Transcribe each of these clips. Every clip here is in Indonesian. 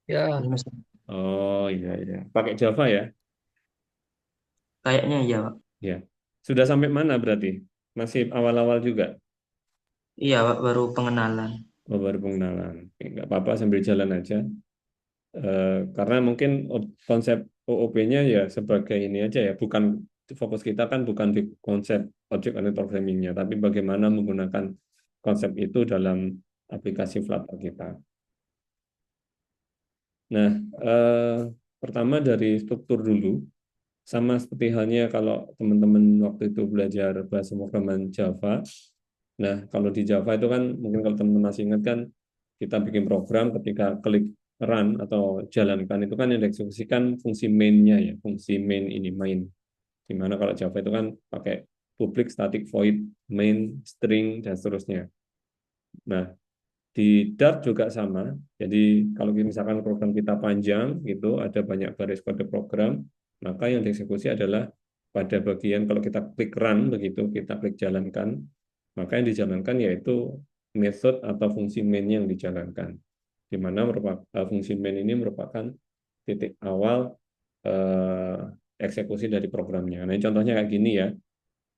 Ya, Mas. Oh iya iya. Pakai Java ya? Kayaknya iya, Pak. Ya. Sudah sampai mana berarti? Masih awal-awal juga? Iya, Pak, baru pengenalan. Oh, baru pengenalan. Oke, nggak apa-apa sambil jalan aja. Karena mungkin konsep OOP-nya ya sebagai ini aja ya, bukan fokus kita kan bukan di konsep object oriented programming-nya, tapi bagaimana menggunakan konsep itu dalam aplikasi Flutter kita. Nah, pertama dari struktur dulu, sama seperti halnya kalau teman-teman waktu itu belajar bahasa pemrograman Java. Nah, kalau di Java itu kan, mungkin kalau teman-teman masih ingat kan, kita bikin program ketika klik run atau jalankan itu kan yang dieksekusikan fungsi main-nya ya, fungsi main ini main. Dimana kalau Java itu kan pakai public static void main string dan seterusnya. Nah, di Dart juga sama. Jadi kalau misalkan program kita panjang gitu, ada banyak baris kode program, maka yang dieksekusi adalah pada bagian kalau kita klik run begitu, kita klik jalankan, maka yang dijalankan yaitu method atau fungsi main yang dijalankan. Di mana merupakan fungsi main ini merupakan titik awal eksekusi dari programnya. Nah, contohnya kayak gini ya.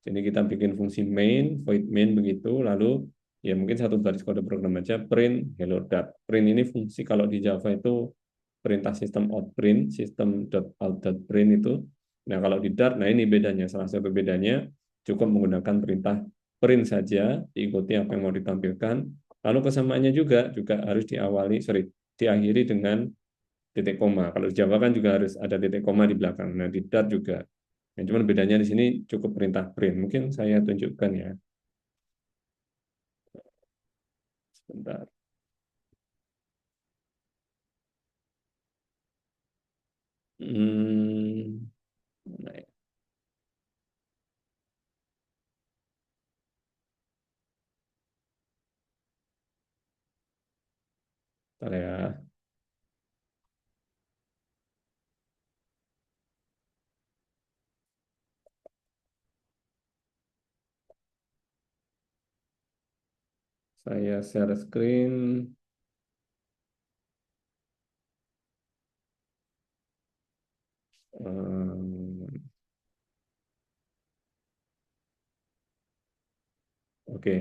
Jadi kita bikin fungsi main, void main begitu, lalu ya mungkin satu baris kode program aja print hello dot. Print ini fungsi kalau di Java itu perintah sistem out print, sistem dot out dot print itu. Nah kalau di Dart, nah ini bedanya. Salah satu bedanya cukup menggunakan perintah print saja, diikuti apa yang mau ditampilkan. Lalu kesamaannya juga harus diakhiri dengan titik koma. Kalau di Java kan juga harus ada titik koma di belakang. Nah di Dart juga. Nah, cuman bedanya di sini cukup perintah print. Mungkin saya tunjukkan ya. Sebentar. Hmm, mana ya? Bentar ya. Saya share screen. Hmm, oke,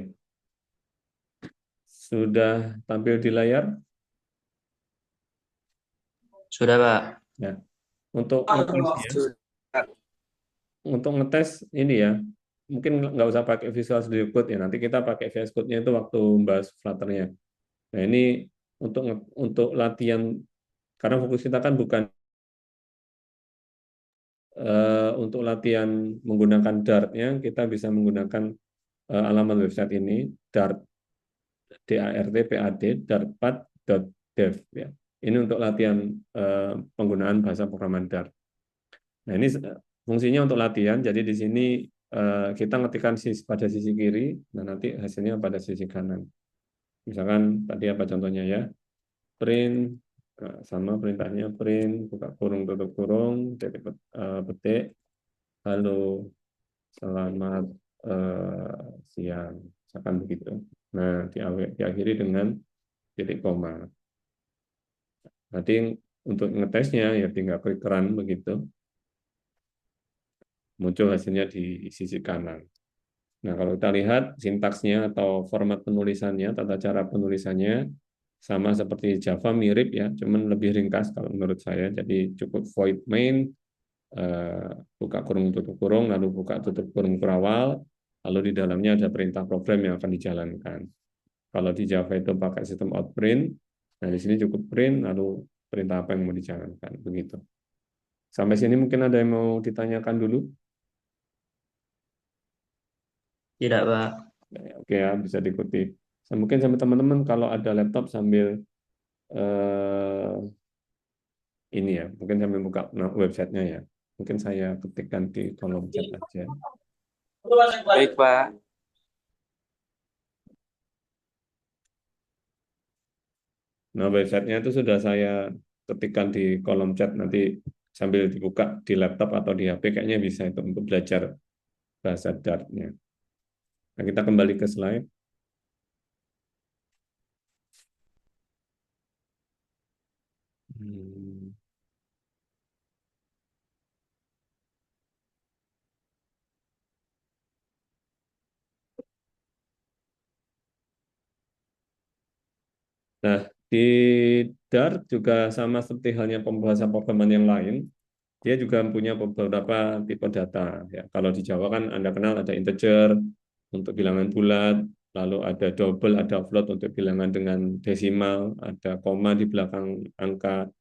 sudah tampil di layar. Sudah, Pak. Ya, untuk ngetesnya, untuk ngetes ini ya, mungkin nggak usah pakai Visual Studio Code ya. Nanti kita pakai VS Code-nya itu waktu bahas Flutter-nya. Nah ini untuk latihan, karena fokus kita kan bukan untuk latihan menggunakan Dart-nya, kita bisa menggunakan alamat website ini, Dart, DART, dartpad.dev ya. Ini untuk latihan penggunaan bahasa pemrograman Dart. Nah, ini fungsinya untuk latihan. Jadi di sini kita ngetikkan pada sisi kiri, dan nanti hasilnya pada sisi kanan. Misalkan tadi apa contohnya ya? Print sama perintahnya print buka kurung tutup kurung titik petik halo selamat siang, misalkan begitu. Nah, diakhiri dengan titik koma. Nanti untuk ngetesnya ya tinggal klik run begitu, muncul hasilnya di sisi kanan. Nah, kalau kita lihat sintaksnya atau format penulisannya, tata cara penulisannya sama seperti Java mirip ya, cuman lebih ringkas kalau menurut saya. Jadi cukup void main, eh, buka kurung tutup kurung, lalu buka tutup kurung kurawal, lalu di dalamnya ada perintah program yang akan dijalankan. Kalau di Java itu pakai sistem outprint, nah di sini cukup print, lalu perintah apa yang mau dijalankan, begitu. Sampai sini mungkin ada yang mau ditanyakan dulu? Tidak, Pak. Oke ya, bisa diikuti. Mungkin sama teman-teman kalau ada laptop sambil eh, ini ya, mungkin sambil buka websitenya ya. Mungkin saya ketikkan di kolom chat aja. Baik, Pak. Nah, websitenya itu sudah saya ketikkan di kolom chat, nanti sambil dibuka di laptop atau di HP kayaknya bisa itu untuk belajar bahasa Dart-nya. Nah, kita kembali ke slide. Hmm. Nah, di Dart juga sama seperti halnya pembahasan pemrograman yang lain, dia juga punya beberapa tipe data. Ya, kalau di Java kan Anda kenal ada integer untuk bilangan bulat, lalu ada double, ada float untuk bilangan dengan desimal, ada koma di belakang angka,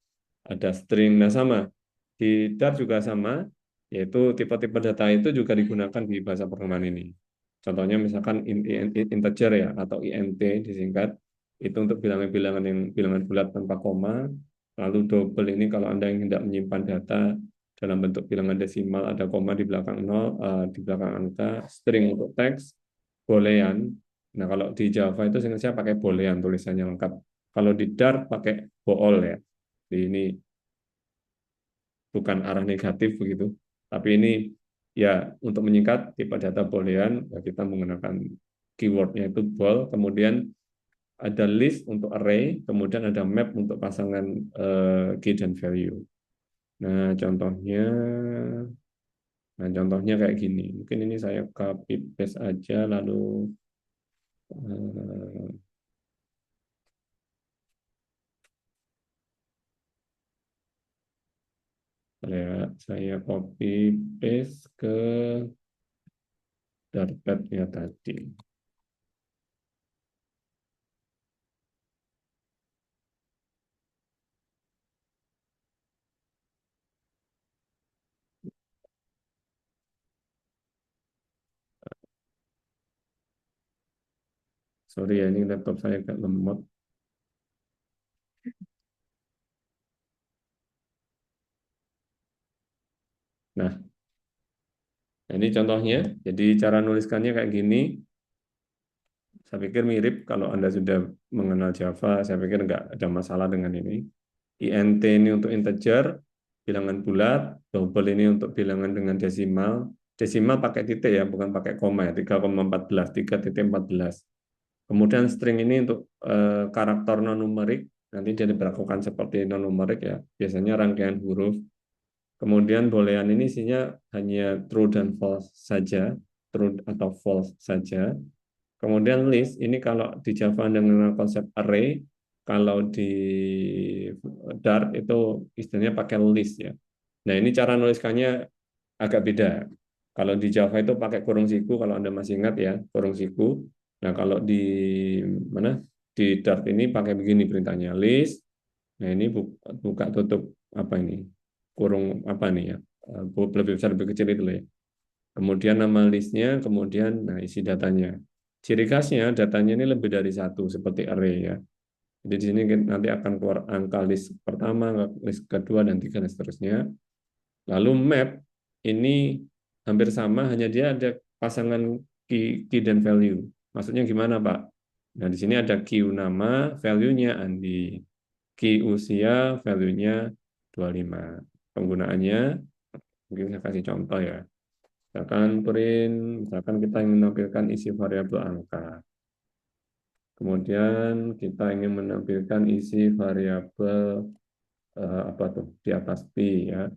ada string. Nah, sama. Di Dart juga sama, yaitu tipe-tipe data itu juga digunakan di bahasa programan ini. Contohnya misalkan integer ya, atau int disingkat, itu untuk bilangan-bilangan yang bilangan bulat tanpa koma, lalu double ini kalau Anda yang hendak menyimpan data dalam bentuk bilangan desimal, ada koma di belakang nol, di belakang angka, string untuk teks, boolean. Nah, kalau di Java itu saya pakai boolean tulisannya lengkap. Kalau di Dart pakai bool ya. Jadi ini bukan arah negatif begitu. Tapi ini ya untuk menyingkat tipe data boolean ya kita menggunakan keywordnya itu bool, kemudian ada list untuk array, kemudian ada map untuk pasangan key dan value. Nah, contohnya kayak gini. Mungkin ini saya copy paste aja lalu eh, saya copy paste ke Dartpad-nya tadi. Sorry ya, ini laptop saya agak lemot. Nah, ini contohnya. Jadi cara nuliskannya kayak gini. Saya pikir mirip kalau Anda sudah mengenal Java, saya pikir nggak ada masalah dengan ini. INT ini untuk integer, bilangan bulat, double ini untuk bilangan dengan desimal. Desimal pakai titik ya, bukan pakai koma ya, 3,14, 3,14. Kemudian string ini untuk karakter non-numerik, nanti dia diperlakukan seperti non-numerik ya, biasanya rangkaian huruf. Kemudian boolean ini isinya hanya true dan false saja, true atau false saja. Kemudian list, ini kalau di Java dengan konsep array, kalau di Dart itu istilahnya pakai list ya. Nah ini cara nuliskannya agak beda. Kalau di Java itu pakai kurung siku, kalau Anda masih ingat ya, kurung siku. Nah kalau di mana di Dart ini pakai begini perintahnya list. Nah ini buka tutup apa ini kurung apa nih ya, lebih besar lebih kecil itu loh ya. Kemudian nama listnya, kemudian nah isi datanya. Ciri khasnya datanya ini lebih dari satu seperti array ya. Jadi di sini nanti akan keluar angka list pertama, list kedua dan tiga dan seterusnya. Lalu map ini hampir sama, hanya dia ada pasangan key dan value. Maksudnya gimana Pak? Nah di sini ada key nama, value-nya Andi, key usia, value-nya 25. Penggunaannya mungkin saya kasih contoh ya. Misalkan kita ingin menampilkan isi variabel angka. Kemudian kita ingin menampilkan isi variabel apa tuh di atas pi ya.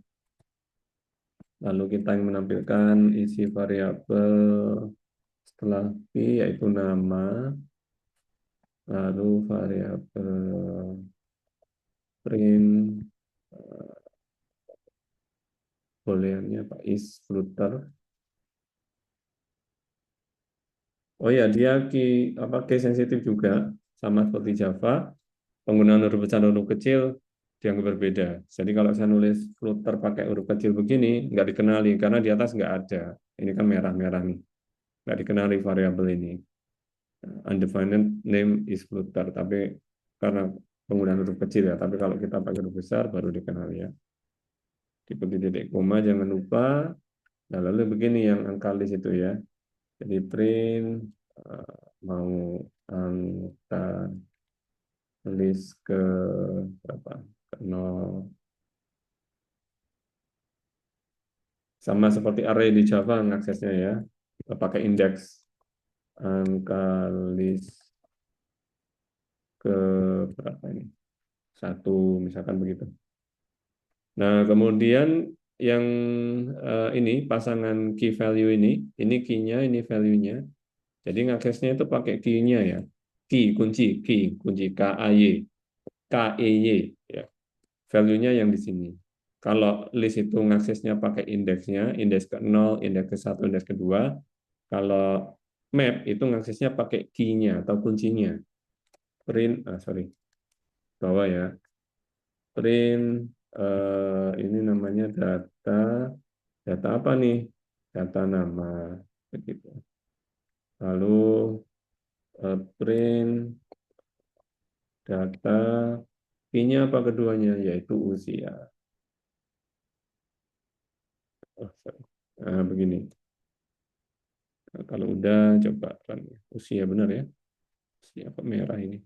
Lalu kita ingin menampilkan isi variabel setelah pi yaitu nama, lalu variabel print booleannya Pak is flutter. Oh ya, dia case sensitif juga sama seperti Java. Penggunaan huruf besar dan huruf kecil dianggap berbeda. Jadi kalau saya nulis flutter pakai huruf kecil begini, nggak dikenali karena di atas nggak ada. Ini kan merah-merah nih, nggak dikenali variabel ini. Undefined name is flutter, tapi karena penggunaan huruf kecil ya. Tapi kalau kita pakai huruf besar baru dikenali ya. Seperti titik koma jangan lupa. Nah lalu begini yang angka list itu ya. Jadi print mau angka list ke berapa? Ke 0. Sama seperti array di Java ngaksesnya ya. Kita pakai indeks angka list ke berapa ini? 1, misalkan begitu. Nah, kemudian yang ini pasangan key value ini key-nya, ini value-nya. Jadi ngaksesnya itu pakai key-nya ya. Key, kunci KAY, KEY ya. Value-nya yang di sini. Kalau list itu ngaksesnya pakai indeksnya, indeks ke-0, indeks ke-1, indeks ke-2. Kalau map itu ngaksesnya pakai key-nya atau kuncinya. Bawah ya. Print ini namanya data apa nih? Data nama begitu. Lalu print data key-nya apa keduanya, yaitu usia. Oh, sorry. Nah, begini. Nah, kalau udah coba run. Usia benar ya? Usia apa merah ini?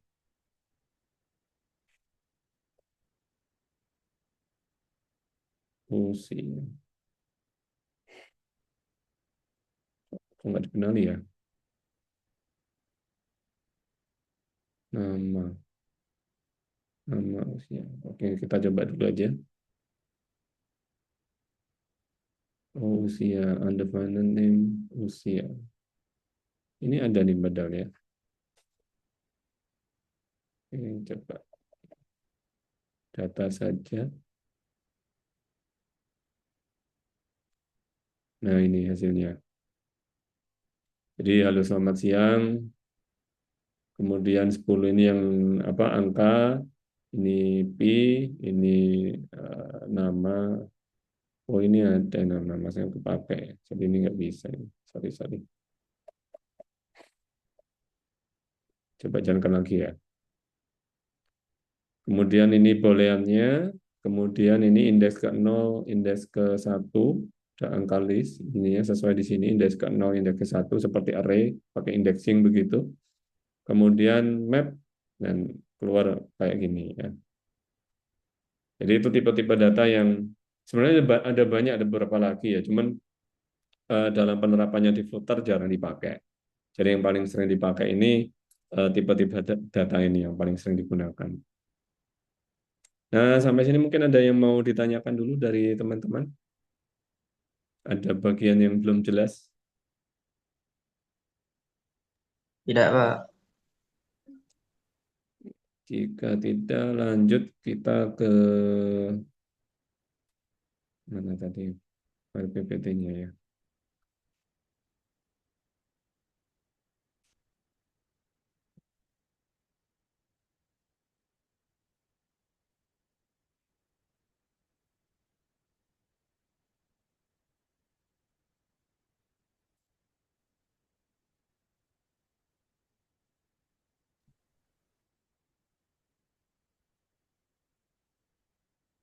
Usia. Kok nggak dikenali ya? Nama. Nama usia. Oke, kita coba dulu aja. Oh, usia. Undefined name. Usia. Ini ada nih badal ya. Ini coba data saja. Nah, ini hasilnya. Jadi, halo selamat siang. Kemudian 10 ini yang apa angka, ini pi, ini nama. Oh, ini ada nama saya kepakai. Jadi ini nggak bisa. Sorry. Coba jalankan lagi ya. Kemudian ini booleannya, kemudian ini indeks ke-0, indeks ke-1, ada angka list, ini ya sesuai di sini, indeks ke-0, indeks ke-1, seperti array, pakai indexing begitu. Kemudian map, dan keluar kayak gini ya. Jadi itu tipe-tipe data yang sebenarnya ada banyak, ada beberapa lagi ya, cuman dalam penerapannya di Flutter jarang dipakai. Jadi yang paling sering dipakai ini tipe-tipe data ini yang paling sering digunakan. Nah, sampai sini mungkin ada yang mau ditanyakan dulu dari teman-teman. Ada bagian yang belum jelas. Tidak, Pak. Jika tidak, lanjut kita ke mana tadi file PPT-nya ya.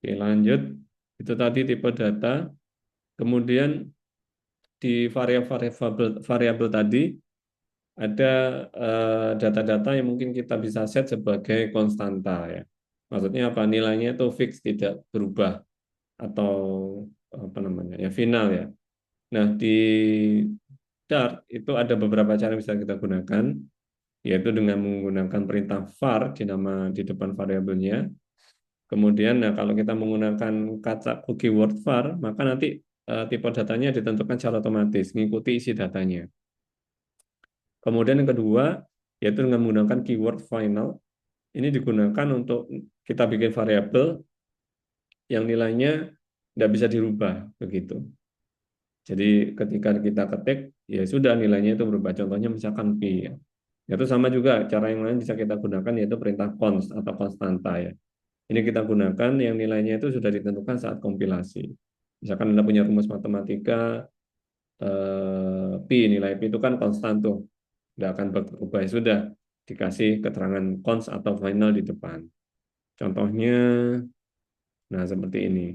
Oke, lanjut. Itu tadi tipe data. Kemudian di variabel tadi ada data-data yang mungkin kita bisa set sebagai konstanta ya. Maksudnya apa? Nilainya itu fix, tidak berubah atau apa namanya ya final ya. Nah di Dart itu ada beberapa cara yang bisa kita gunakan, yaitu dengan menggunakan perintah var di depan variabelnya. Kemudian, nah kalau kita menggunakan kata keyword var, maka nanti tipe datanya ditentukan secara otomatis, mengikuti isi datanya. Kemudian yang kedua, yaitu dengan menggunakan keyword final, ini digunakan untuk kita bikin variabel yang nilainya tidak bisa dirubah, begitu. Jadi ketika kita ketik, ya sudah nilainya itu berubah. Contohnya misalkan pi, ya. Itu sama juga, cara yang lain bisa kita gunakan, yaitu perintah const atau konstanta ya. Ini kita gunakan yang nilainya itu sudah ditentukan saat kompilasi. Misalkan Anda punya rumus matematika, pi, nilai pi itu kan konstan tuh, tidak akan berubah. Sudah dikasih keterangan const atau final di depan. Contohnya, nah seperti ini.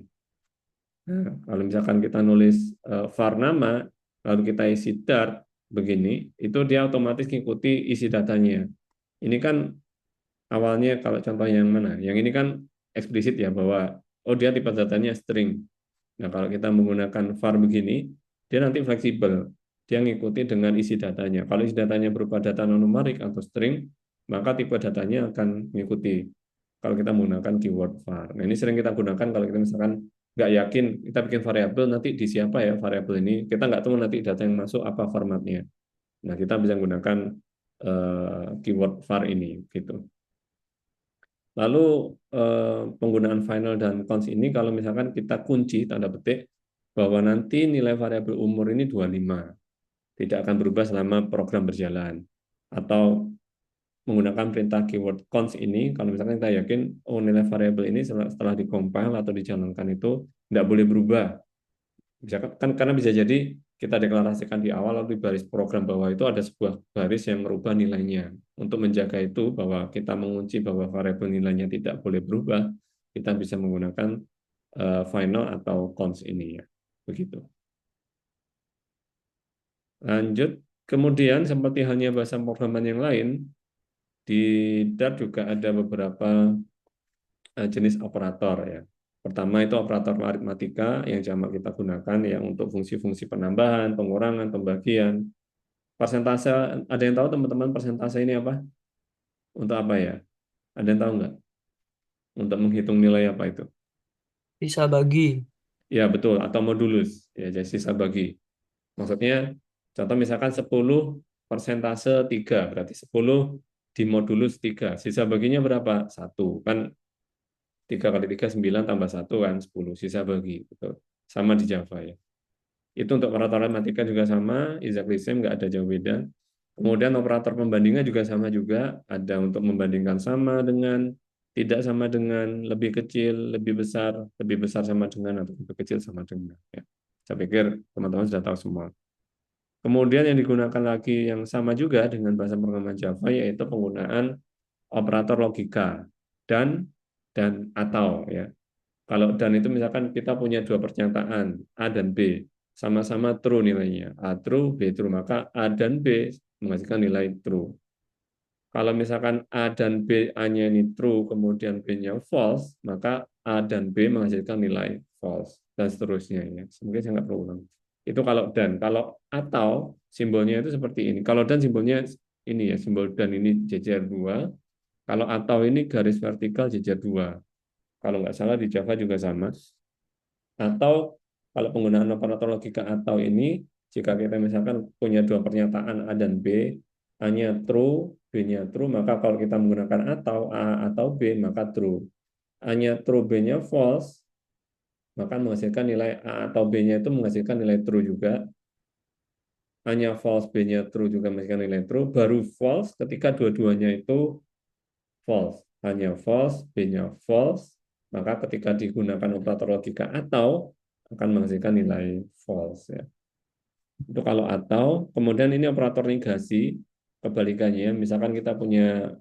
Nah, kalau misalkan kita nulis var nama, lalu kita isi dart begini, itu dia otomatis mengikuti isi datanya. Ini kan awalnya kalau contoh yang mana? Yang ini kan eksplisit ya bahwa oh dia tipe datanya string. Nah, kalau kita menggunakan var begini, dia nanti fleksibel. Dia mengikuti dengan isi datanya. Kalau isi datanya berupa data non numerik atau string, maka tipe datanya akan mengikuti. kalau kita menggunakan keyword var. Nah, ini sering kita gunakan kalau kita misalkan nggak yakin, kita bikin variabel, nanti di siapa ya variabel ini, kita nggak tahu nanti data yang masuk apa formatnya. Nah, kita bisa menggunakan keyword var ini, gitu. Lalu penggunaan final dan cons ini kalau misalkan kita kunci tanda petik bahwa nanti nilai variabel umur ini 25, tidak akan berubah selama program berjalan. Atau menggunakan perintah keyword cons ini, kalau misalkan kita yakin oh nilai variabel ini setelah dikompil atau dijalankan itu tidak boleh berubah. Bisa kan karena bisa jadi kita deklarasikan di awal lalu di baris program bawah itu ada sebuah baris yang merubah nilainya. Untuk menjaga itu bahwa kita mengunci bahwa variabel nilainya tidak boleh berubah, kita bisa menggunakan final atau cons ini ya. Begitu. Lanjut, kemudian seperti halnya bahasa programan yang lain, di Dart juga ada beberapa jenis operator ya. Pertama itu operator aritmatika yang jamak kita gunakan ya untuk fungsi-fungsi penambahan, pengurangan, pembagian. Persentase, ada yang tahu teman-teman persentase ini apa? Untuk apa ya? Ada yang tahu nggak? Untuk menghitung nilai apa itu? Bisa bagi. Ya betul, atau modulus. Ya, jadi sisa bagi. Maksudnya, contoh misalkan 10 persentase 3, berarti 10 dimodulus 3. Sisa baginya berapa? Satu. Kan 3 kali 3 9 tambah satu kan 10. Sisa bagi. Betul. Sama di Java ya. Itu untuk operator matematika juga sama, exactly same, nggak ada jauh beda. Kemudian operator pembandingnya juga sama juga, ada untuk membandingkan sama dengan, tidak sama dengan, lebih kecil, lebih besar sama dengan, atau lebih kecil sama dengan. Ya. Saya pikir teman-teman sudah tahu semua. Kemudian yang digunakan lagi yang sama juga dengan bahasa programan Java, yaitu penggunaan operator logika dan atau ya. Kalau dan itu misalkan kita punya dua pernyataan A dan B sama-sama true nilainya. A true, B true, maka A dan B menghasilkan nilai true. Kalau misalkan A dan B A-nya ini true, kemudian B-nya false, maka A dan B menghasilkan nilai false dan seterusnya ya. Mungkin saya nggak perlu ulang. Itu kalau dan. Kalau atau simbolnya itu seperti ini. Kalau dan simbolnya ini ya, simbol dan ini jejer dua. Kalau atau ini garis vertikal jejer dua. Kalau nggak salah di Java juga sama. Atau kalau penggunaan operator logika atau ini, jika kita misalkan punya dua pernyataan A dan B, A-nya true, B-nya true, maka kalau kita menggunakan atau A atau B, maka true. A-nya true, B-nya false, maka menghasilkan nilai A atau B-nya itu menghasilkan nilai true juga. A-nya false, B-nya true juga menghasilkan nilai true. Baru false ketika dua-duanya itu false. A-nya false, B-nya false, maka ketika digunakan operator logika atau akan menghasilkan nilai false ya. Itu kalau atau, kemudian ini operator negasi, kebalikannya, misalkan kita punya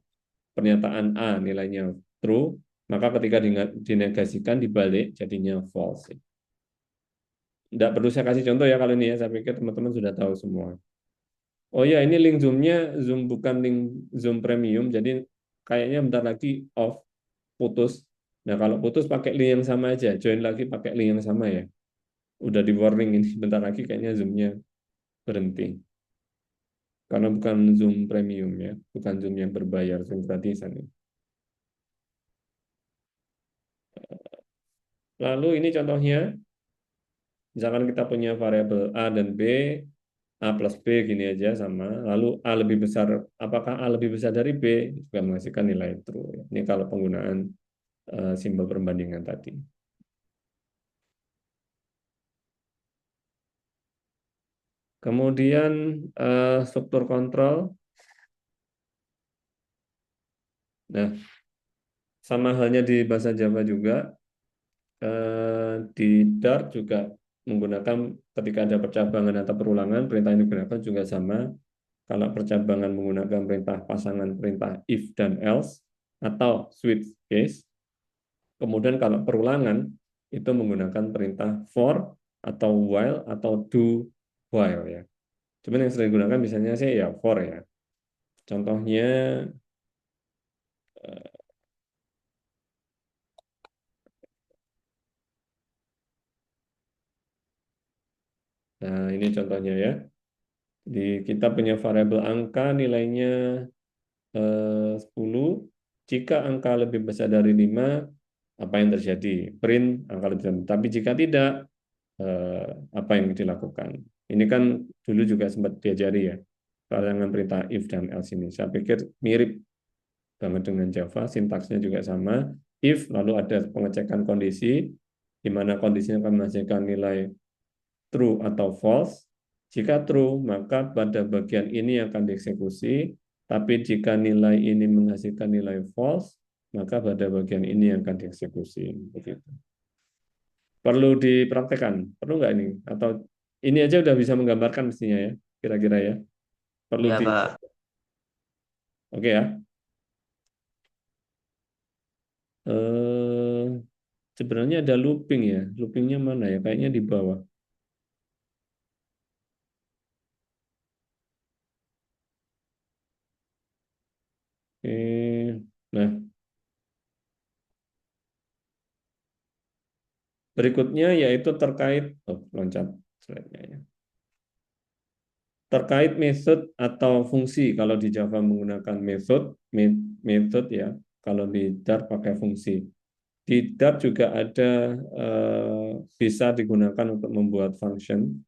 pernyataan A nilainya true, maka ketika dinegasikan dibalik jadinya false. Tidak perlu saya kasih contoh ya kalau ini ya, saya pikir teman-teman sudah tahu semua. Oh ya, ini link Zoom-nya, Zoom bukan link Zoom Premium, jadi kayaknya bentar lagi off, putus. Nah, kalau putus pakai link yang sama aja, join lagi pakai link yang sama ya. Udah di warning ini, bentar lagi kayaknya Zoom-nya berhenti. Karena bukan Zoom Premium ya, bukan Zoom yang berbayar, Zoom gratisan. Lalu ini contohnya, misalkan kita punya variabel A dan B, A plus B gini aja sama, lalu A lebih besar, apakah A lebih besar dari B, juga menghasilkan nilai true. Ini kalau penggunaan simbol perbandingan tadi. Kemudian struktur kontrol, nah sama halnya di bahasa Java juga, di Dart juga menggunakan ketika ada percabangan atau perulangan, perintah yang digunakan juga sama. Kalau percabangan menggunakan perintah pasangan perintah if dan else atau switch case. Kemudian kalau perulangan itu menggunakan perintah for atau while atau do while ya. Cuman yang sering digunakan biasanya sih ya for ya. Contohnya nah ini contohnya ya. Di kita punya variabel angka nilainya 10. Jika angka lebih besar dari 5, apa yang terjadi? Print angka lebih besar. Tapi jika tidak, apa yang dilakukan? Ini kan dulu juga sempat diajari ya, dengan perintah if dan else ini. Saya pikir mirip banget dengan Java, sintaksnya juga sama. If, lalu ada pengecekan kondisi, di mana kondisinya akan menghasilkan nilai true atau false. Jika true, maka pada bagian ini akan dieksekusi, tapi jika nilai ini menghasilkan nilai false, maka pada bagian ini akan dieksekusi. Begitu. Perlu dipraktekkan, perlu nggak ini? Atau ini aja udah bisa menggambarkan mestinya ya, kira-kira ya. Perlu Ya, di, Pak. oke ya. Eh, sebenarnya ada looping ya. Loopingnya mana ya? Kayaknya di bawah. Oke. Nah, berikutnya yaitu terkait, loncat slide-nya ya. Terkait method atau fungsi, kalau di Java menggunakan method ya, kalau di Dart pakai fungsi. Di Dart juga ada bisa digunakan untuk membuat function.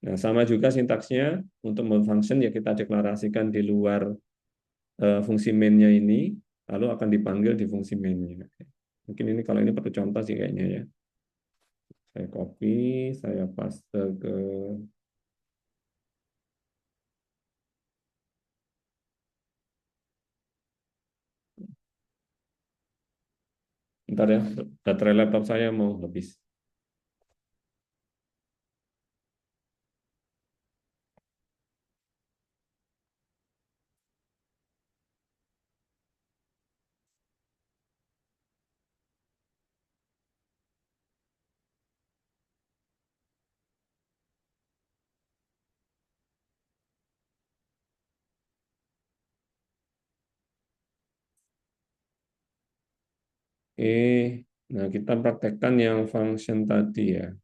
Nah, sama juga sintaksnya untuk membuat function ya kita deklarasikan di luar fungsi main-nya ini, lalu akan dipanggil di fungsi main-nya. Mungkin ini kalau ini perlu contoh sih kayaknya ya. Saya copy, saya paste ke Bentar ya, baterai laptop saya mau habis. Oke, nah kita praktekkan yang function tadi ya.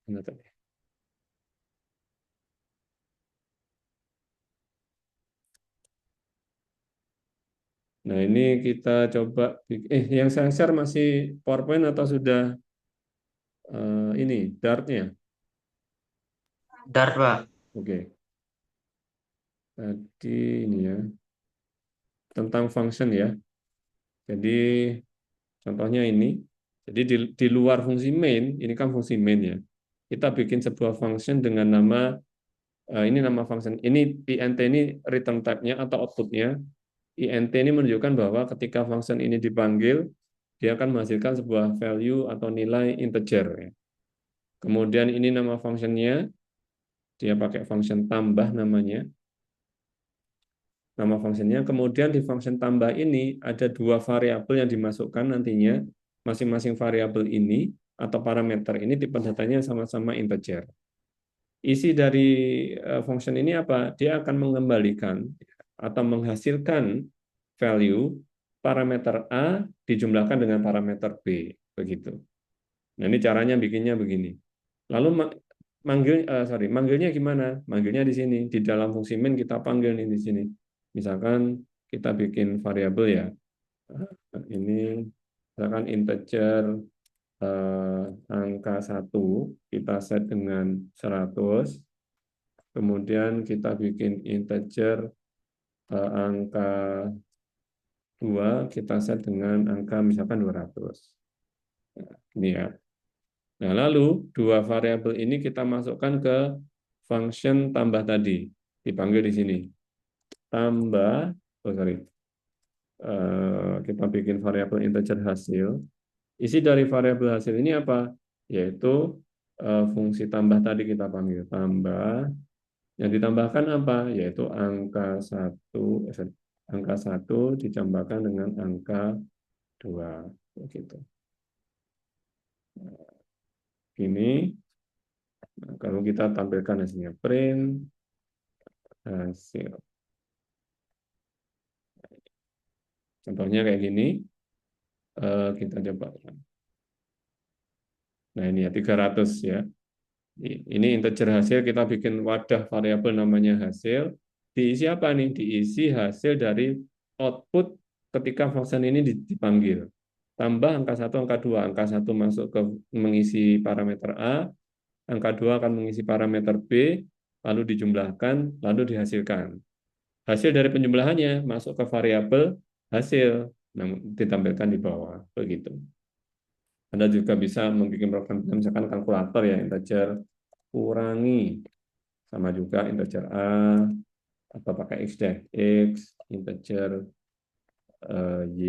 Mana tadi? Nah ini kita coba, yang saya share masih PowerPoint atau sudah ini Dart-nya? Dart, Pak. Oke, tadi ini ya, tentang function ya. Jadi contohnya ini, jadi di luar fungsi main, ini kan fungsi main ya. Kita bikin sebuah function dengan nama, ini nama function, ini int ini return type-nya atau output-nya. Int ini menunjukkan bahwa ketika function ini dipanggil, dia akan menghasilkan sebuah value atau nilai integer. Ya. Kemudian ini nama function-nya, dia pakai function tambah namanya, nama function-nya. Kemudian di function tambah ini ada dua variabel yang dimasukkan nantinya, masing-masing variabel ini atau parameter ini tipe datanya sama-sama integer. Isi dari function ini apa? Dia akan mengembalikan atau menghasilkan value parameter A dijumlahkan dengan parameter B, begitu. Nah, ini caranya bikinnya begini. Lalu manggilnya gimana? Manggilnya di sini, di dalam fungsi main kita panggil nih di sini. Misalkan kita bikin variabel ya. Ini misalkan integer angka 1 kita set dengan 100. Kemudian kita bikin integer angka 2 kita set dengan angka misalkan 200. Nah, ini ya. Nah, lalu dua variabel ini kita masukkan ke function tambah tadi. Dipanggil di sini. Tambah, oh sorry, kita bikin variabel integer hasil. Isi dari variabel hasil ini apa? Yaitu fungsi tambah tadi kita panggil tambah. Yang ditambahkan apa? Yaitu angka 1 ditambahkan dengan angka 2. Begitu. Ini, nah, kalau kita tampilkan hasilnya print hasil. Contohnya kayak gini, kita coba. Nah ini ya 300 ya. Ini integer hasil, kita bikin wadah variabel namanya hasil. Diisi apa nih? Diisi hasil dari output ketika function ini dipanggil. Tambah angka satu, angka 2. Angka satu masuk ke mengisi parameter A, angka 2 akan mengisi parameter B, lalu dijumlahkan, lalu dihasilkan. Hasil dari penjumlahannya masuk ke variabel hasil, nah, ditampilkan di bawah. Begitu. Anda juga bisa membuat program, misalkan kalkulator ya, integer kurangi, sama juga integer A, atau pakai X deh, X, integer Y.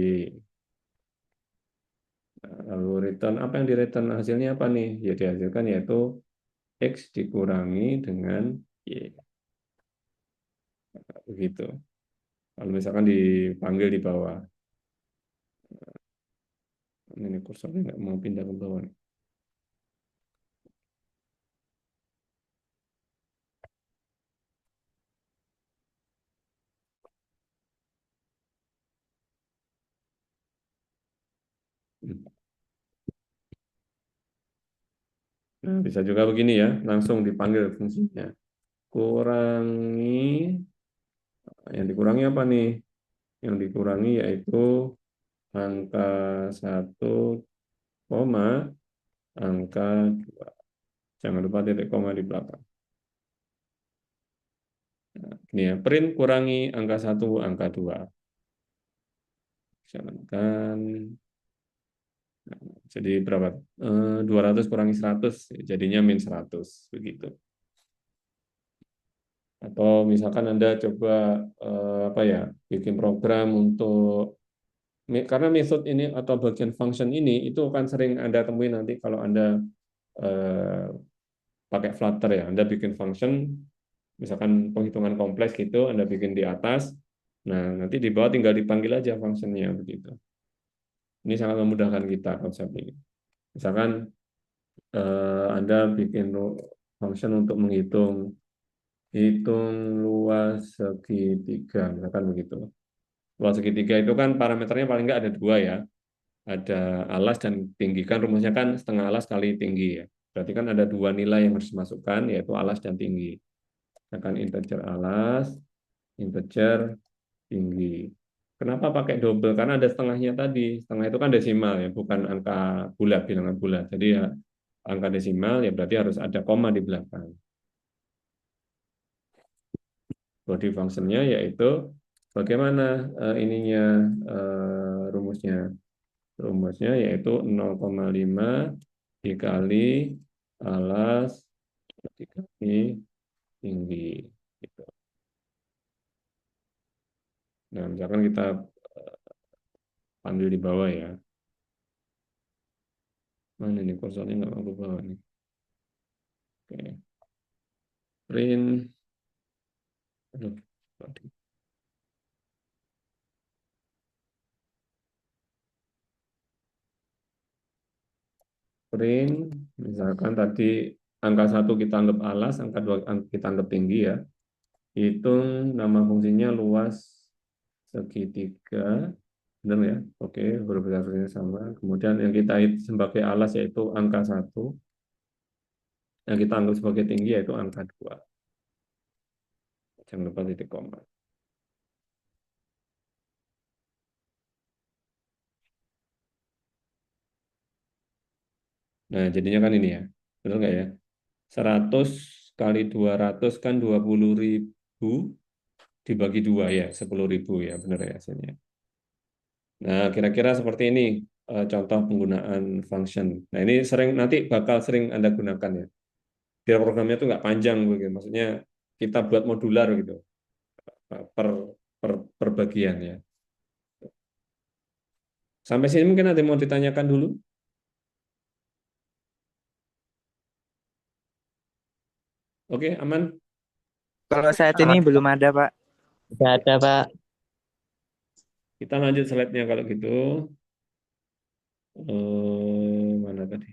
Lalu return, apa yang di return hasilnya apa nih? Ya dihasilkan yaitu X dikurangi dengan Y. Begitu. Kalau misalkan dipanggil di bawah. Ini kursornya nggak mau pindah ke bawah. Nah, bisa juga begini ya, langsung dipanggil fungsinya. Kurangi, yang dikurangi apa nih? Yang dikurangi yaitu angka satu koma angka 2. Jangan lupa titik koma di belakang. Ini ya, print kurangi angka satu angka 2. Jalankan. Jadi berapa? 200 kurangi 100, jadinya min 100. Begitu. Atau misalkan Anda coba apa ya, bikin program untuk, karena method ini atau bagian function ini itu kan sering Anda temui nanti kalau Anda eh, pakai Flutter ya. Anda bikin function, misalkan penghitungan kompleks gitu, Anda bikin di atas, nah nanti di bawah tinggal dipanggil aja functionnya begitu. Ini sangat memudahkan kita konsep ini. Misalkan Anda bikin function untuk menghitung hitung luas segitiga, misalkan begitu. Luas segitiga itu kan parameternya paling nggak ada dua ya, ada alas dan tinggi. Kan rumusnya kan setengah alas kali tinggi ya. Berarti kan ada dua nilai yang harus dimasukkan, yaitu alas dan tinggi. Misalkan integer alas, integer tinggi. Kenapa pakai double? Karena ada setengahnya tadi. Setengah itu kan desimal ya, bukan angka bulat, bilangan bulat. Jadi ya angka desimal ya berarti harus ada koma di belakang. Body functionnya yaitu bagaimana ininya rumusnya. Rumusnya yaitu 0,5 dikali alas dikali tinggi. Gitu. Nah, misalkan kita panggil di bawah ya. Mana nih kursornya nggak mau ke bawah nih. Oke. Print. Aduh. Print. Misalkan tadi angka satu kita anggap alas, angka 2 kita anggap tinggi ya. Hitung nama fungsinya luas segitiga. Benar ya? Oke, huruf besarnya sama. Kemudian yang kita hitung sebagai alas yaitu angka satu, yang kita anggap sebagai tinggi yaitu angka 2. Jangan lupa titik koma. Nah, jadinya kan ini ya. Benar nggak ya? 100 kali 200 kan 20.000 dibagi 2 ya, 10.000 ya, benar ya hasilnya. Nah, kira-kira seperti ini contoh penggunaan function. Nah, ini sering nanti bakal sering Anda gunakan ya. Biar programnya itu nggak panjang begitu. Maksudnya kita buat modular gitu per per bagian ya. Sampai sini mungkin ada yang mau ditanyakan dulu. Oke, aman. Kalau saat ini belum ada, Pak. Tidak ada, Pak. Kita lanjut slide-nya kalau gitu. Mana tadi?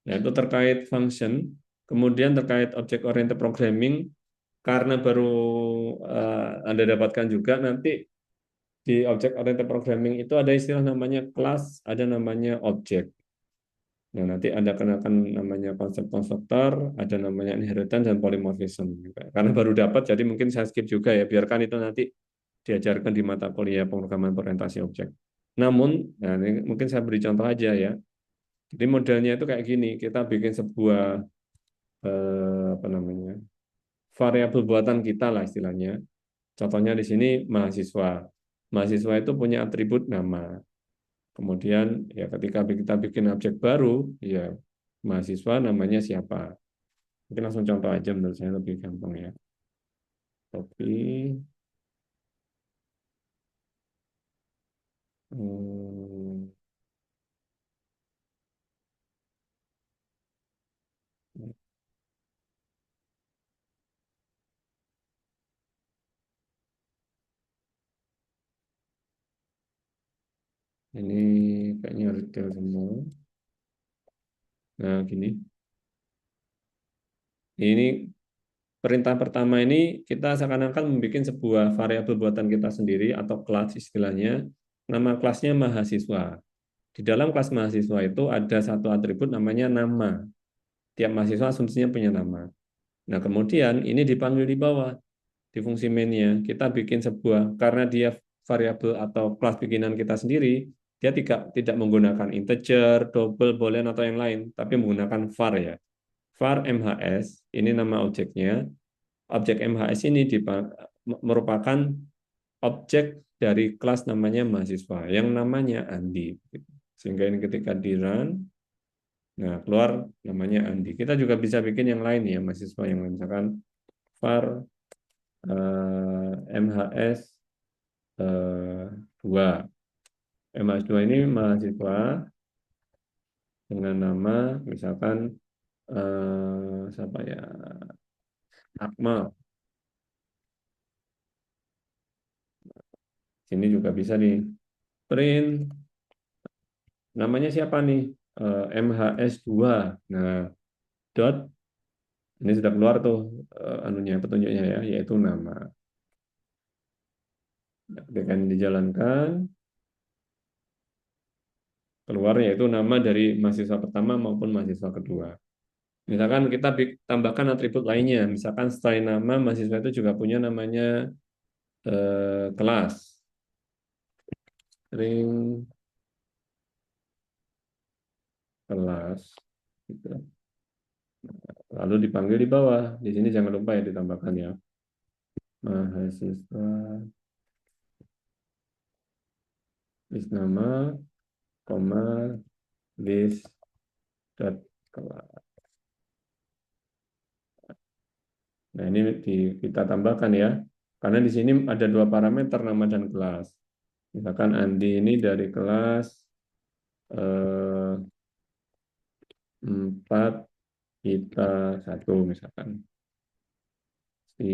Nah, itu terkait function. Kemudian terkait object oriented programming, karena baru Anda dapatkan juga nanti di object oriented programming itu ada istilah namanya kelas, ada namanya objek. Nah, nanti ada kenakan namanya konsep konstruktor, ada namanya inheritance dan polymorphism. Karena baru dapat, jadi mungkin saya skip juga ya, biarkan itu nanti diajarkan di mata kuliah pemrograman berorientasi objek. Namun, nah ini mungkin saya beri contoh aja ya. Jadi modelnya itu kayak gini, kita bikin sebuah apa namanya variabel buatan kita lah istilahnya. Contohnya di sini mahasiswa. Mahasiswa itu punya atribut nama. Kemudian ya ketika kita bikin objek baru, ya mahasiswa namanya siapa. Mungkin langsung contoh aja menurut saya lebih gampang ya. Copy. Hmm, ini kayaknya harus detail semua. Nah, gini. Ini perintah pertama ini kita seakan-akan membuat sebuah variabel buatan kita sendiri atau kelas istilahnya. Nama kelasnya mahasiswa. Di dalam kelas mahasiswa itu ada satu atribut namanya nama. Tiap mahasiswa asumsinya punya nama. Nah, kemudian ini dipanggil di bawah di fungsi mainnya. Kita bikin sebuah karena dia variabel atau kelas bikinan kita sendiri, dia tidak menggunakan integer, double, boolean atau yang lain, tapi menggunakan var ya. Var MHS, ini nama objeknya. Objek MHS ini merupakan objek dari kelas namanya mahasiswa, yang namanya Andi. Sehingga ini ketika di run, nah keluar namanya Andi. Kita juga bisa bikin yang lain ya, mahasiswa yang lain. Misalkan var MHS 2. MHS 2 ini mahasiswa dengan nama misalkan siapa ya? Akmal. Sini juga bisa nih. Print namanya siapa nih? MHS 2. Nah, dot ini sudah keluar tuh anunya petunjuknya ya, yaitu nama. Nah, ketika ini dijalankan, keluar yaitu nama dari mahasiswa pertama maupun mahasiswa kedua. Misalkan kita tambahkan atribut lainnya, misalkan selain nama mahasiswa itu juga punya namanya kelas, string kelas, gitu. Lalu dipanggil di bawah. Di sini jangan lupa ya ditambahkan ya mahasiswa list nama, koma list dot kelas. Nah ini kita tambahkan ya, karena di sini ada dua parameter nama dan kelas. Misalkan Andi ini dari kelas 4 kita 1 misalkan. Si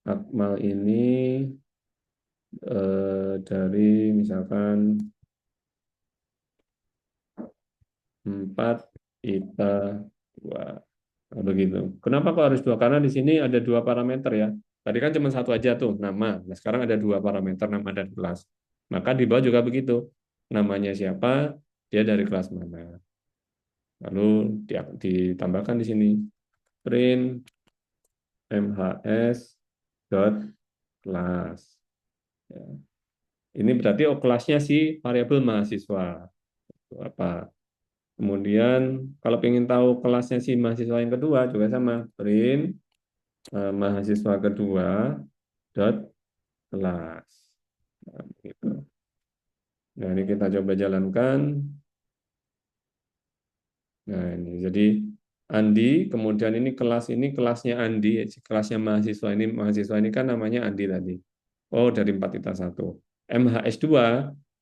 Akmal ini dari misalkan 4 kita 2. Nah, begitu. Kenapa kok harus 2? Karena di sini ada dua parameter ya. Tadi kan cuma satu aja tuh, nama. Nah, sekarang ada dua parameter, nama dan kelas. Maka di bawah juga begitu. Namanya siapa, dia dari kelas mana. Lalu ditambahkan di sini print MHS dot class. Ya. Ini berarti kelasnya si variabel mahasiswa. Apa? Kemudian kalau ingin tahu kelasnya si mahasiswa yang kedua juga sama, print mahasiswa kedua dot kelas. Nah, gitu. Nah, ini kita coba jalankan. Nah, ini jadi Andi, kemudian ini kelasnya Andi, kelasnya mahasiswa ini kan namanya Andi tadi. Oh, dari 4 kita 1. MHS2,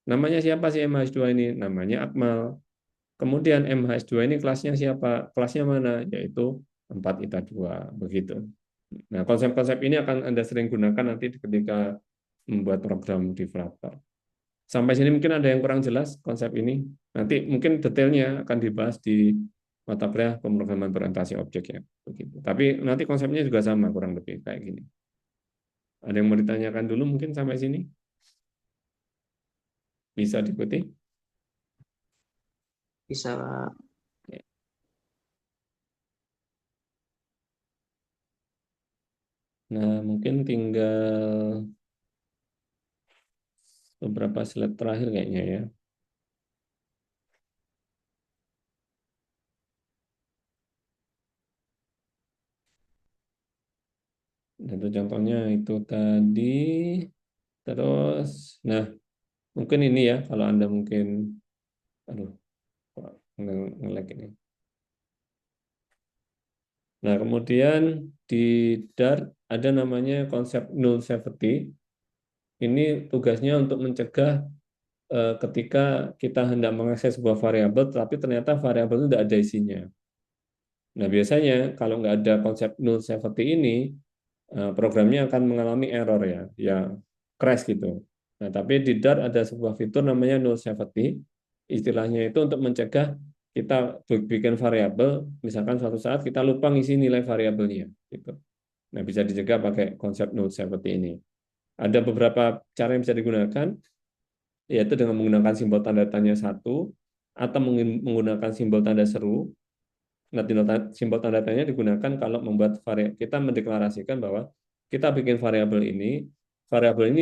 namanya siapa sih MHS2 ini? Namanya Akmal. Kemudian MHS2 ini kelasnya siapa? Kelasnya mana? Yaitu 4 ITA 2. Begitu. Nah, konsep-konsep ini akan Anda sering gunakan nanti ketika membuat program di Flutter. Sampai sini mungkin ada yang kurang jelas konsep ini. Nanti mungkin detailnya akan dibahas di mata kuliah pemrograman berorientasi objek ya. Begitu. Tapi nanti konsepnya juga sama kurang lebih kayak gini. Ada yang mau ditanyakan dulu mungkin sampai sini? Bisa diikuti? Bisa. Nah, mungkin tinggal beberapa slide terakhir kayaknya ya. Nah, itu contohnya itu tadi. Terus, nah mungkin ini ya, kalau Anda mungkin, aduh, kok nge-lag ini. Nah, kemudian di Dart ada namanya konsep null safety. Ini tugasnya untuk mencegah ketika kita hendak mengakses sebuah variabel, tapi ternyata variabel itu tidak ada isinya. Nah, biasanya kalau nggak ada konsep null safety ini, programnya akan mengalami error ya, ya crash gitu. Nah, tapi di Dart ada sebuah fitur namanya null safety. Istilahnya itu untuk mencegah kita bikin variabel, misalkan suatu saat kita lupa ngisi nilai variabelnya, gitu. Nah, bisa dicegah pakai konsep null safety ini. Ada beberapa cara yang bisa digunakan, yaitu dengan menggunakan simbol tanda tanya satu, atau menggunakan simbol tanda seru. Nah, simbol tanda tanya digunakan kalau membuat kita mendeklarasikan bahwa kita bikin variabel ini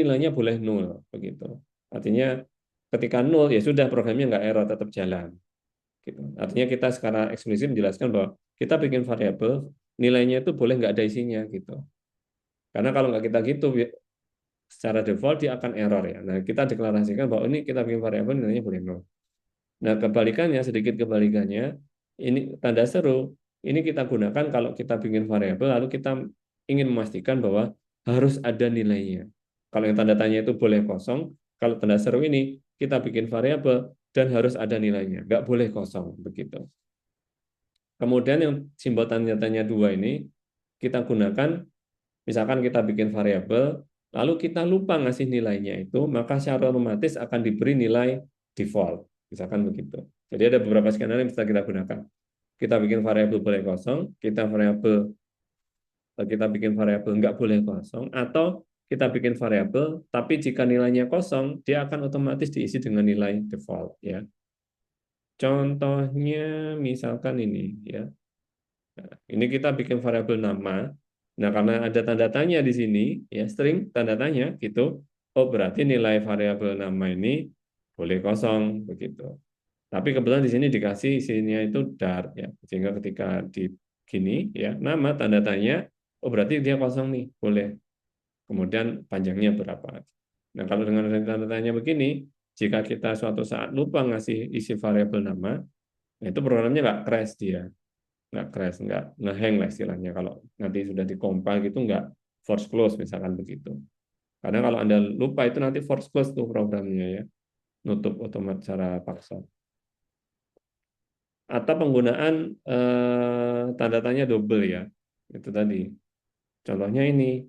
nilainya boleh nol, begitu. Artinya ketika nol ya sudah programnya nggak error, tetap jalan. Gitu. Artinya kita secara eksplisit menjelaskan bahwa kita bikin variabel nilainya itu boleh nggak ada isinya gitu. Karena kalau nggak kita gitu, secara default dia akan error ya. Nah, kita deklarasikan bahwa ini kita bikin variabel nilainya boleh nol. Nah, kebalikannya, sedikit kebalikannya, ini tanda seru, ini kita gunakan kalau kita bikin variabel, lalu kita ingin memastikan bahwa harus ada nilainya. Kalau yang tanda tanya itu boleh kosong, kalau tanda seru ini kita bikin variabel dan harus ada nilainya, nggak boleh kosong, begitu. Kemudian yang simbol tanda tanya dua ini, kita gunakan, misalkan kita bikin variabel, lalu kita lupa ngasih nilainya itu, maka secara otomatis akan diberi nilai default. Misalkan begitu. Jadi ada beberapa skenario yang bisa kita gunakan. Kita bikin variabel boleh kosong, kita bikin variabel nggak boleh kosong, atau kita bikin variabel, tapi jika nilainya kosong, dia akan otomatis diisi dengan nilai default. Ya. Contohnya misalkan ini, ya. Ini kita bikin variabel nama. Nah, karena ada tanda tanya di sini, ya string tanda tanya gitu. Oh, berarti nilai variabel nama ini boleh kosong begitu. Tapi kebetulan di sini dikasih isinya itu Dart ya. Sehingga ketika di gini ya, nama tanda tanya, oh berarti dia kosong nih, boleh. Kemudian panjangnya berapa. Nah, kalau dengan tanda tanya begini, jika kita suatu saat lupa ngasih isi variabel nama, nah itu programnya nggak crash dia, nggak crash, nggak ngehang lah istilahnya. Kalau nanti sudah dikompil gitu nggak force close misalkan begitu. Karena kalau Anda lupa itu nanti force close tuh programnya ya, nutup otomatis secara paksa. Atau penggunaan tanda tanya double ya, itu tadi. Contohnya ini.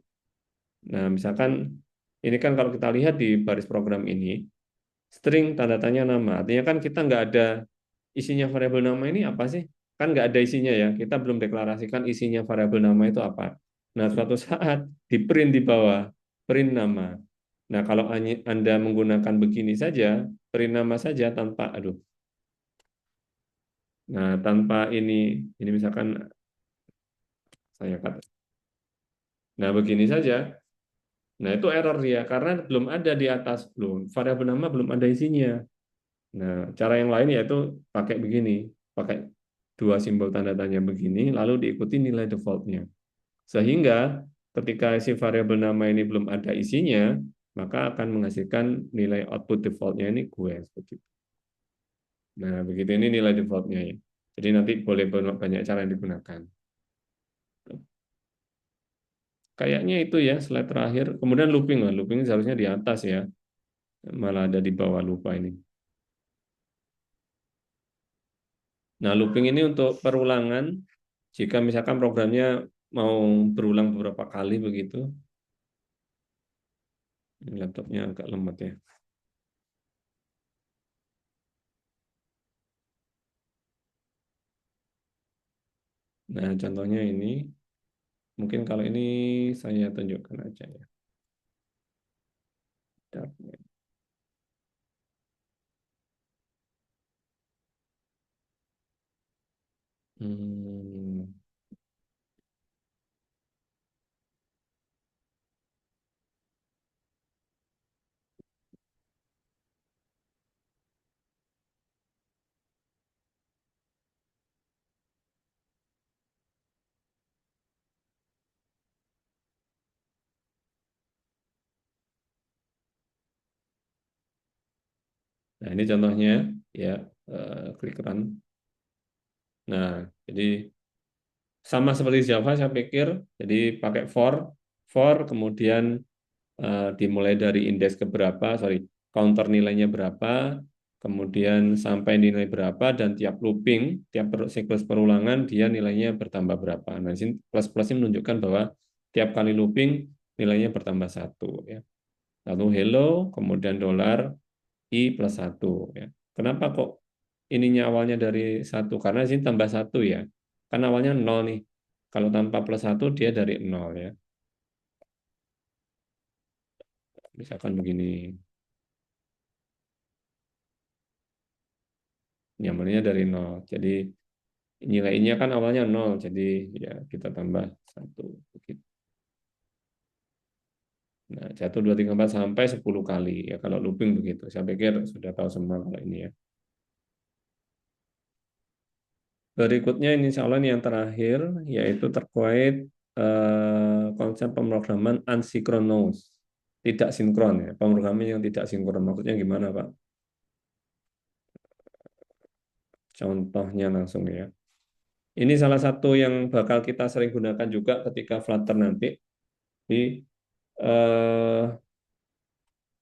Nah, misalkan ini kan kalau kita lihat di baris program ini, string tanda tanya nama. Artinya kan kita nggak ada isinya variabel nama ini apa sih? Kan nggak ada isinya ya. Kita belum deklarasikan isinya variabel nama itu apa. Nah, suatu saat di print di bawah, print nama. Nah, kalau Anda menggunakan begini saja, print nama saja tanpa, aduh, nah tanpa ini misalkan saya kata, nah begini saja, nah itu error dia karena belum ada di atas, belum variabel nama belum ada isinya. Nah, cara yang lain yaitu pakai begini, pakai dua simbol tanda tanya begini, lalu diikuti nilai defaultnya. Sehingga ketika si variabel nama ini belum ada isinya, maka akan menghasilkan nilai output defaultnya ini gue seperti itu. Nah, begitu ini nilai defaultnya ya. Jadi nanti boleh banyak cara yang digunakan. Kayaknya itu ya slide terakhir. Kemudian looping lah, looping seharusnya di atas ya, malah ada di bawah, lupa ini. Nah, looping ini untuk perulangan. Jika misalkan programnya mau berulang beberapa kali begitu, ini laptopnya agak lemot ya. Nah, contohnya ini, mungkin kalau ini saya tunjukkan aja ya. darknet. Hmm. Nah, ini contohnya ya, klik run. Nah, jadi sama seperti Java saya pikir, jadi pakai for kemudian dimulai dari indeks ke berapa, sorry, counter nilainya berapa, kemudian sampai nilai berapa, dan tiap looping, tiap siklus perulangan dia nilainya bertambah berapa. Nah, di sini plus-plus ini menunjukkan bahwa tiap kali looping nilainya bertambah satu ya. Lalu hello, kemudian dolar I plus satu ya. Kenapa kok ininya awalnya dari satu? Karena di sini tambah satu ya. Kan awalnya nol nih. Kalau tanpa plus satu dia dari nol ya. Misalkan begini, nyamannya dari nol. Jadi nilainya kan awalnya nol. Jadi ya kita tambah satu. Begitu. Nah, 1, 2, 3, 4 sampai 10 kali. Ya kalau looping begitu. Saya pikir sudah tahu semua kalau ini ya. Berikutnya ini insya Allah ini yang terakhir, yaitu terkait konsep pemrograman asynchronous, tidak sinkron ya. Pemrograman yang tidak sinkron, maksudnya gimana Pak? Contohnya langsung ya. Ini salah satu yang bakal kita sering gunakan juga ketika Flutter nanti. Di eh,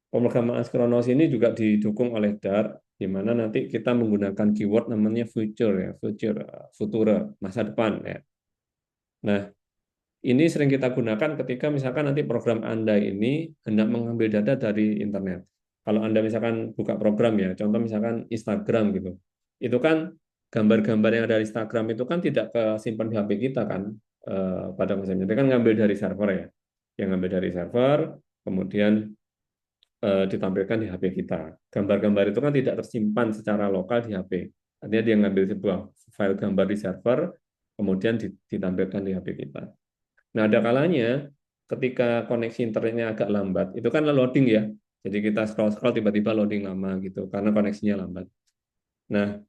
pemrograman asynchronous ini juga didukung oleh Dart, di mana nanti kita menggunakan keyword namanya future ya, future, future, masa depan ya. Nah, ini sering kita gunakan ketika misalkan nanti program Anda ini hendak mengambil data dari internet. Kalau Anda misalkan buka program ya, contoh misalkan Instagram gitu. Itu kan gambar-gambar yang ada di Instagram itu kan tidak ke simpan di HP kita kan, pada konsepnya. Itu kan ngambil dari server ya. Yang ngambil dari server, kemudian ditampilkan di HP kita. Gambar-gambar itu kan tidak tersimpan secara lokal di HP. Artinya dia ngambil sebuah file gambar di server, kemudian ditampilkan di HP kita. Nah, ada kalanya ketika koneksi internetnya agak lambat, itu kan loading ya. Jadi kita scroll-scroll tiba-tiba loading lama gitu karena koneksinya lambat. Nah,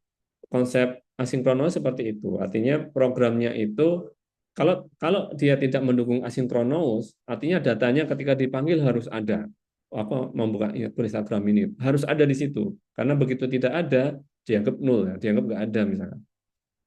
konsep asinkronus seperti itu. Artinya programnya itu kalau kalau dia tidak mendukung asinkronus, artinya datanya ketika dipanggil harus ada. Apa membuka Instagram ini harus ada di situ. Karena begitu tidak ada, dianggap nol, ya, dianggap nggak ada misalkan.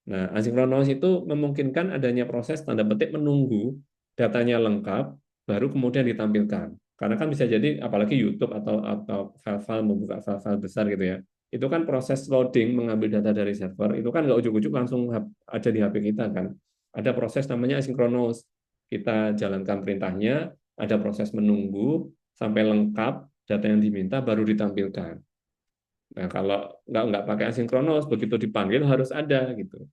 Nah, asinkronus itu memungkinkan adanya proses tanda petik menunggu datanya lengkap, baru kemudian ditampilkan. Karena kan bisa jadi, apalagi YouTube atau file-file membuka file-file besar gitu ya, itu kan proses loading mengambil data dari server, itu kan nggak ujuk-ujuk langsung ada di HP kita kan. Ada proses namanya asinkronus. Kita jalankan perintahnya, ada proses menunggu sampai lengkap data yang diminta baru ditampilkan. Nah, kalau nggak pakai asinkronus, begitu dipanggil harus ada gitu.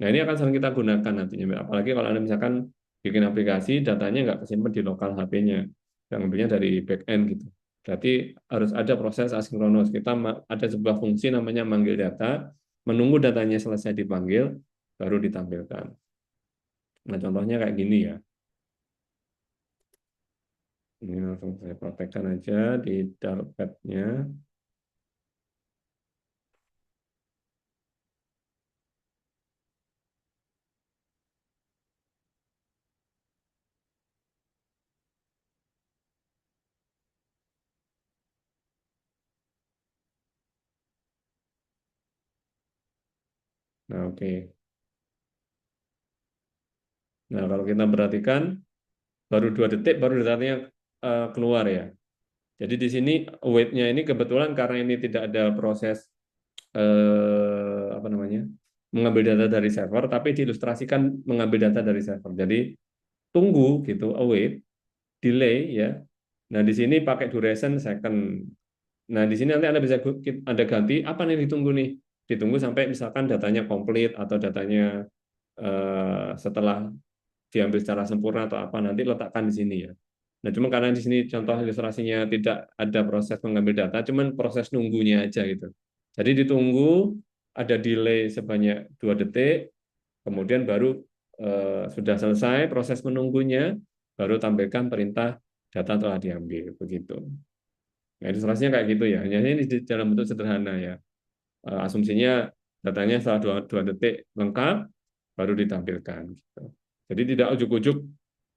Nah, ini akan sering kita gunakan nantinya. Apalagi kalau Anda misalkan bikin aplikasi, datanya nggak kesimpan di lokal HP-nya, yang ambilnya dari back-end gitu. Berarti harus ada proses asinkronus. Kita ada sebuah fungsi namanya manggil data, menunggu datanya selesai dipanggil, baru ditampilkan. Nah, contohnya kayak gini ya. Ini langsung saya praktekkan aja di Dartpad-nya. Nah, oke. Nah, kalau kita perhatikan, baru 2 detik, baru datanya keluar ya. Jadi di sini await-nya ini kebetulan karena ini tidak ada proses apa namanya, mengambil data dari server, tapi diilustrasikan mengambil data dari server. Jadi tunggu gitu, await, delay ya. Nah di sini pakai duration second. Nah di sini nanti Anda bisa ada ganti apa yang ditunggu nih? Ditunggu sampai misalkan datanya komplit atau datanya setelah diambil secara sempurna atau apa nanti letakkan di sini ya. Nah, cuma karena di sini contoh ilustrasinya tidak ada proses mengambil data, cuman proses nunggunya aja gitu. Jadi ditunggu, ada delay sebanyak 2 detik, kemudian baru sudah selesai proses menunggunya, baru tampilkan perintah data telah diambil, begitu. Nah, ilustrasinya kayak gitu ya. Hanya ini dalam bentuk sederhana ya. Asumsinya datanya setelah 2 detik lengkap, baru ditampilkan. Gitu. Jadi tidak ujuk-ujuk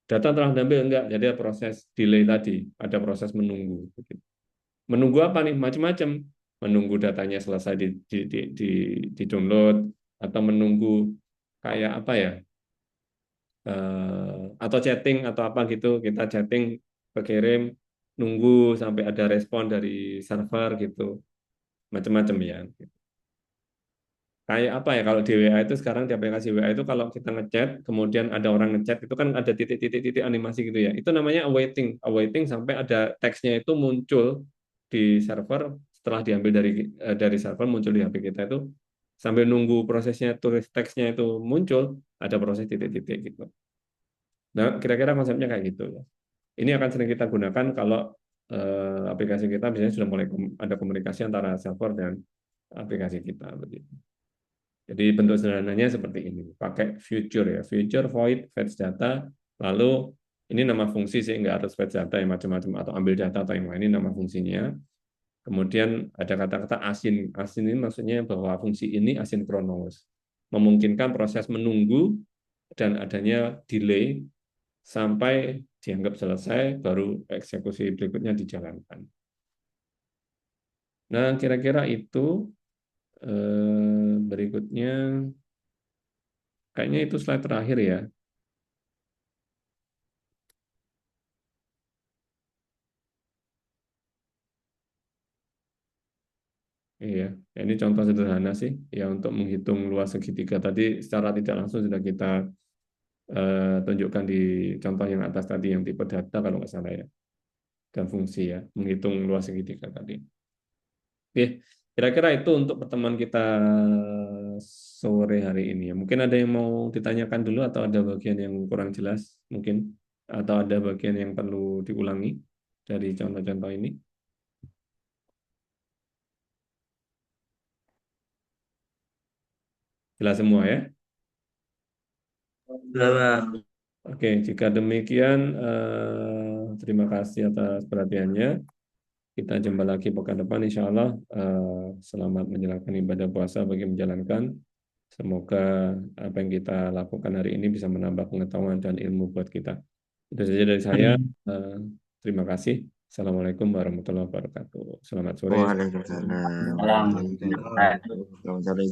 data telah diambil, enggak. Jadi ada proses delay tadi, ada proses menunggu. Begitu. Menunggu apa nih? Macam-macam. Menunggu datanya selesai di download, atau menunggu kayak apa ya? Atau chatting atau apa gitu, kita chatting kekirim, nunggu sampai ada respon dari server gitu, macam-macam ya. Kayak apa ya, kalau di WA itu sekarang, di aplikasi WA itu kalau kita ngechat kemudian ada orang ngechat itu kan ada titik-titik animasi gitu ya, itu namanya awaiting, awaiting sampai ada teksnya itu muncul di server, setelah diambil dari server muncul di HP kita itu, sambil nunggu prosesnya tulis teksnya itu muncul, ada proses titik-titik gitu. Nah, kira-kira konsepnya kayak gitu ya. Ini akan sering kita gunakan kalau aplikasi kita biasanya sudah mulai ada komunikasi antara server dan aplikasi kita begitu. Jadi bentuk sederhananya seperti ini. Pakai future ya, future void fetch data. Lalu ini nama fungsi sih, nggak harus fetch data yang macam-macam atau ambil data atau yang lain, ini nama fungsinya. Kemudian ada kata-kata async. Async ini maksudnya bahwa fungsi ini asinkronus, memungkinkan proses menunggu dan adanya delay sampai dianggap selesai, baru eksekusi berikutnya dijalankan. Nah, kira-kira itu. Berikutnya, kayaknya itu slide terakhir ya. Iya, ya, ini contoh sederhana sih, ya untuk menghitung luas segitiga tadi secara tidak langsung sudah kita tunjukkan di contoh yang atas tadi, yang tipe data kalau nggak salah ya, dan fungsi ya, menghitung luas segitiga tadi. Oke, kira-kira itu untuk pertemuan kita sore hari ini ya. Mungkin ada yang mau ditanyakan dulu atau ada bagian yang kurang jelas mungkin, atau ada bagian yang perlu diulangi dari contoh-contoh ini. Jelas semua ya. Bang. Oke, jika demikian, terima kasih atas perhatiannya. Kita jumpa lagi pekan depan, insya Allah. Selamat menjalankan ibadah puasa bagi menjalankan. Semoga apa yang kita lakukan hari ini bisa menambah pengetahuan dan ilmu buat kita. Itu saja dari saya. Eh, Terima kasih. Assalamualaikum warahmatullahi wabarakatuh. Selamat sore. Waalaikumsalam. Salam. Waalaikumsalam. Selamat sore.